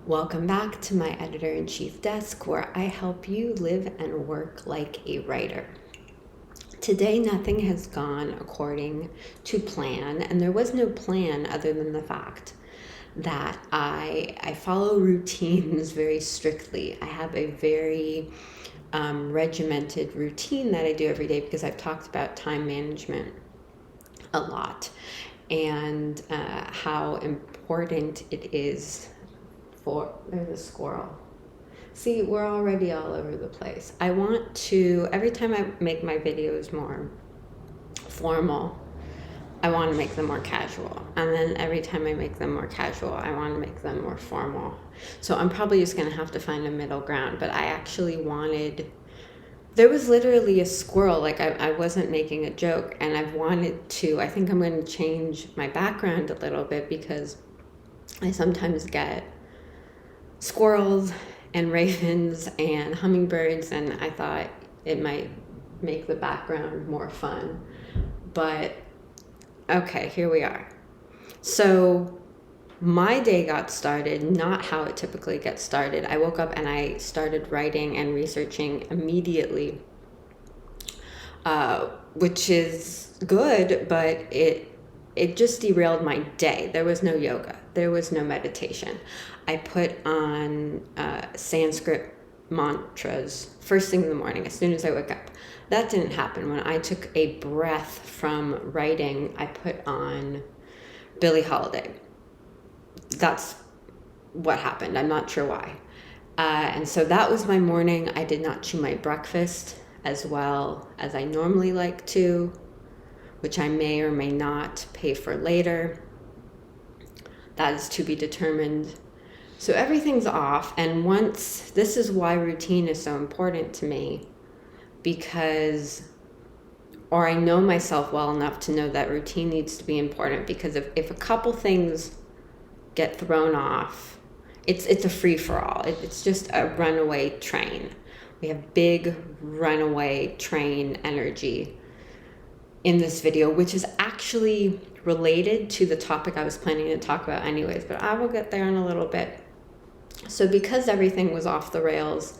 Welcome back to my Editor-in-Chief desk where I help you live and work like a writer. Today, nothing has gone according to plan, and there was no plan other than the fact that I follow routines very strictly. I have a very regimented routine that I do every day because I've talked about time management a lot and how important it is for, there's a squirrel. See, we're already all over the place. I want to, every time I make my videos more formal, I want to make them more casual. And then every time I make them more casual, I want to make them more formal. So I'm probably just going to have to find a middle ground. But I actually wanted, there was literally a squirrel, like I wasn't making a joke. And I've wanted to, I think I'm going to change my background a little bit because I sometimes get squirrels and ravens and hummingbirds, and I thought it might make the background more fun. But okay, here we are. So my day got started not how it typically gets started. I woke up and I started writing and researching immediately, which is good, but it just derailed my day. There was no yoga. There was no meditation. I put on Sanskrit mantras first thing in the morning, as soon as I wake up. That didn't happen. When I took a breath from writing, I put on Billie Holiday. That's what happened. I'm not sure why. And so that was my morning. I did not chew my breakfast as well as I normally like to, which I may or may not pay for later. That is to be determined. So everything's off, and this is why routine is so important to me, or I know myself well enough to know that routine needs to be important, because if a couple things get thrown off, it's a free-for-all. It's just a runaway train. We have big runaway train energy in this video, which is actually related to the topic I was planning to talk about anyways, but I will get there in a little bit. So because everything was off the rails,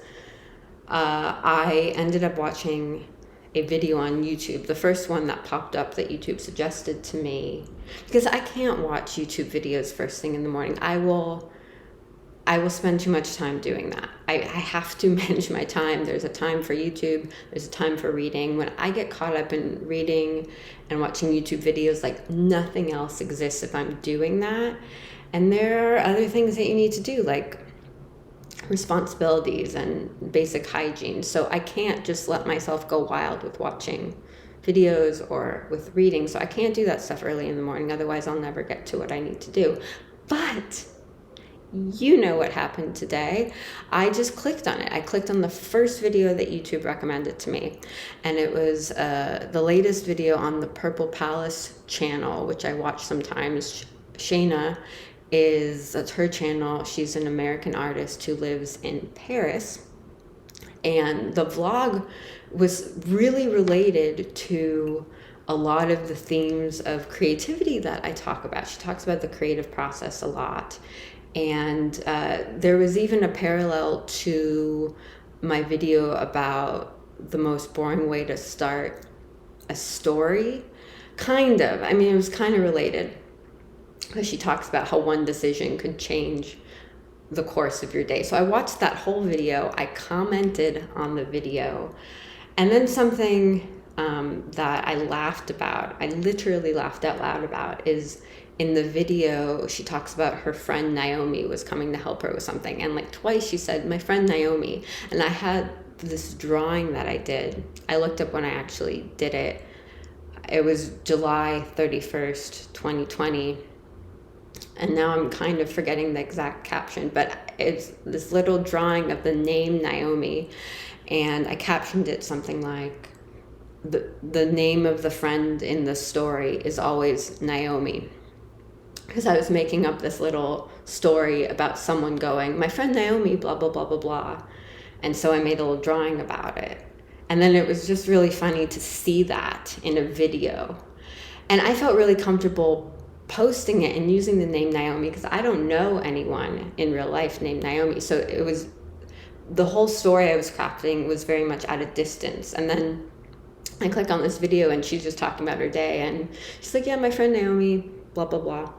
I ended up watching a video on YouTube, the first one that popped up that YouTube suggested to me, because I can't watch YouTube videos first thing in the morning. I will spend too much time doing that. I have to manage my time. There's a time for YouTube. There's a time for reading. When I get caught up in reading and watching YouTube videos, like nothing else exists if I'm doing that. And there are other things that you need to do, like responsibilities and basic hygiene. So I can't just let myself go wild with watching videos or with reading. So I can't do that stuff early in the morning. Otherwise, I'll never get to what I need to do. But you know what happened today. I just clicked on it. I clicked on the first video that YouTube recommended to me. And it was the latest video on the Purple Palace channel, which I watch sometimes. Shayna that's her channel. She's an American artist who lives in Paris. And the vlog was really related to a lot of the themes of creativity that I talk about. She talks about the creative process a lot. And there was even a parallel to my video about the most boring way to start a story. Kind of. I mean, it was kind of related, because she talks about how one decision could change the course of your day. So I watched that whole video. I commented on the video. And then something that I laughed about, I literally laughed out loud about, is in the video, she talks about her friend Naomi was coming to help her with something. And like twice she said, my friend Naomi. And I had this drawing that I did. I looked up when I actually did it. It was July 31st, 2020. And now I'm kind of forgetting the exact caption, but it's this little drawing of the name Naomi. And I captioned it something like, the name of the friend in the story is always Naomi. Because I was making up this little story about someone going, my friend Naomi, blah, blah, blah, blah, blah. And so I made a little drawing about it. And then it was just really funny to see that in a video. And I felt really comfortable posting it and using the name Naomi, because I don't know anyone in real life named Naomi. So it was, the whole story I was crafting was very much at a distance. And then I click on this video and she's just talking about her day, and she's like, yeah, my friend Naomi, blah, blah, blah.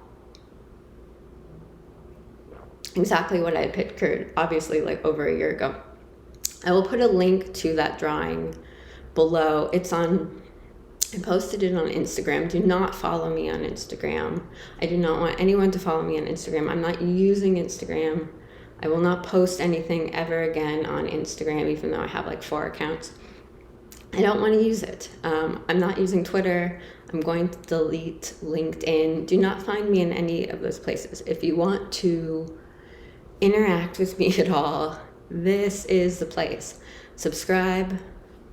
Exactly what I had pictured, obviously, like over a year ago. I will put a link to that drawing below. I posted it on Instagram. Do not follow me on Instagram. I do not want anyone to follow me on Instagram. I'm not using Instagram. I will not post anything ever again on Instagram, even though I have like 4 accounts. I don't want to use it. I'm not using Twitter. I'm going to delete LinkedIn. Do not find me in any of those places. If you want to interact with me at all, this is the place. Subscribe,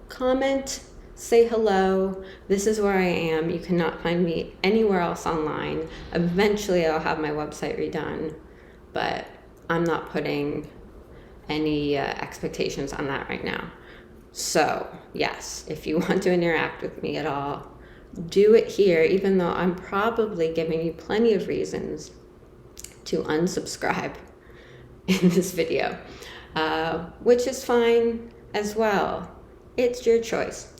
comment, say hello. This is where I am. You cannot find me anywhere else online. Eventually I'll have my website redone, but I'm not putting any expectations on that right now. So yes, if you want to interact with me at all, do it here, even though I'm probably giving you plenty of reasons to unsubscribe in this video, which is fine as well. It's your choice.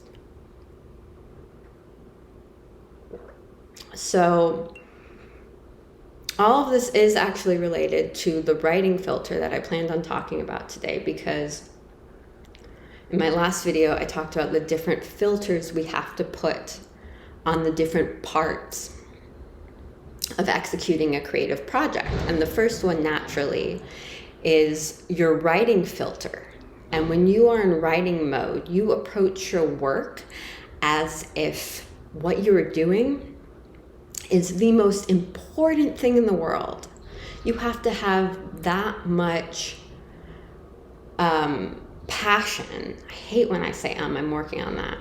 So all of this is actually related to the writing filter that I planned on talking about today, because in my last video, I talked about the different filters we have to put on the different parts of executing a creative project. And the first one, naturally, is your writing filter. And when you are in writing mode, you approach your work as if what you are doing is the most important thing in the world. You have to have that much passion. I hate when I say I'm working on that.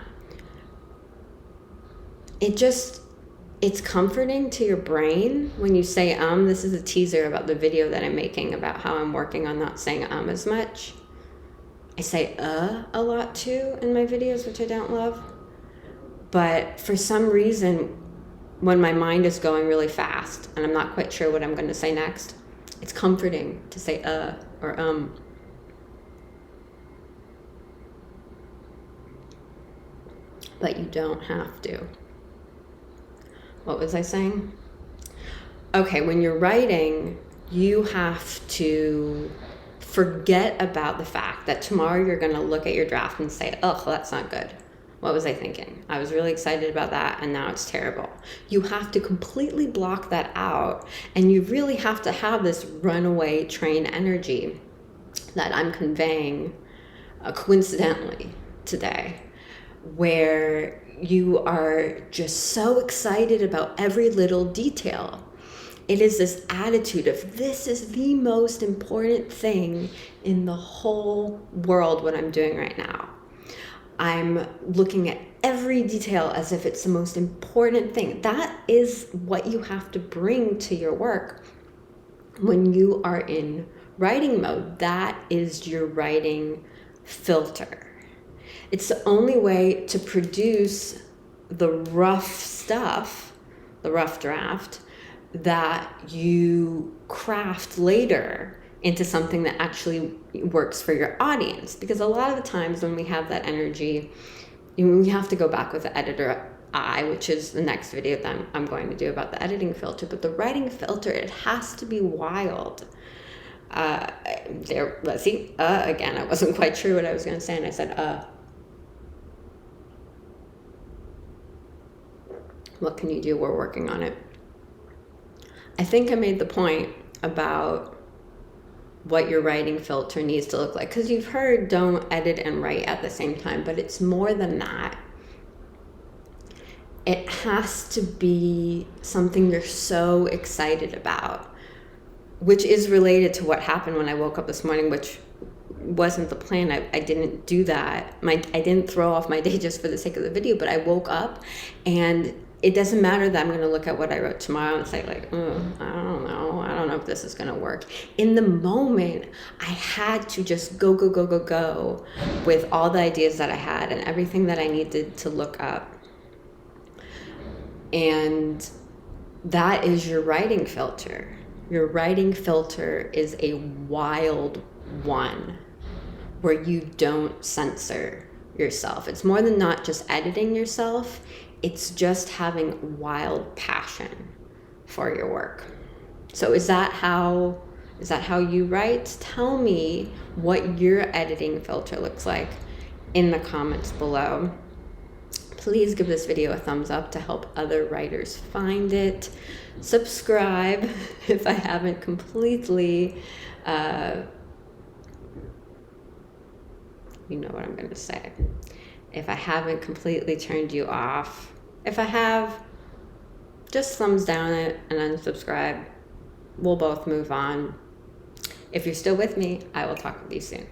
It's comforting to your brain when you say this is a teaser about the video that I'm making about how I'm working on not saying as much. I say a lot too in my videos, which I don't love. But for some reason, when my mind is going really fast and I'm not quite sure what I'm going to say next, it's comforting to say or But you don't have to. What was I saying? Okay, when you're writing, you have to forget about the fact that tomorrow you're going to look at your draft and say, oh, that's not good. What was I thinking? I was really excited about that, and now it's terrible. You have to completely block that out, and you really have to have this runaway train energy that I'm conveying coincidentally today, where you are just so excited about every little detail. It is this attitude of, this is the most important thing in the whole world, what I'm doing right now. I'm looking at every detail as if it's the most important thing. That is what you have to bring to your work when you are in writing mode. That is your writing filter. It's the only way to produce the rough stuff, the rough draft, that you craft later into something that actually works for your audience. Because a lot of the times when we have that energy, we have to go back with the editor eye, which is the next video that I'm going to do about the editing filter. But the writing filter, it has to be wild. Let's see, again, I wasn't quite sure what I was going to say, and I said, What can you do? We're working on it. I think I made the point about what your writing filter needs to look like, because you've heard don't edit and write at the same time, but it's more than that. It has to be something you're so excited about, which is related to what happened when I woke up this morning, which wasn't the plan. I didn't do that. I didn't throw off my day just for the sake of the video, but I woke up and it doesn't matter that I'm going to look at what I wrote tomorrow and say like, I don't know if this is going to work. In the moment, I had to just go with all the ideas that I had and everything that I needed to look up. And that is your writing filter. Your writing filter is a wild one where you don't censor yourself. It's more than not just editing yourself. It's just having wild passion for your work. So is that how you write? Tell me what your editing filter looks like in the comments below. Please give this video a thumbs up to help other writers find it. Subscribe if I haven't completely, you know what I'm going to say. If I haven't completely turned you off. If I have, just thumbs down it and unsubscribe. We'll both move on. If you're still with me, I will talk with you soon.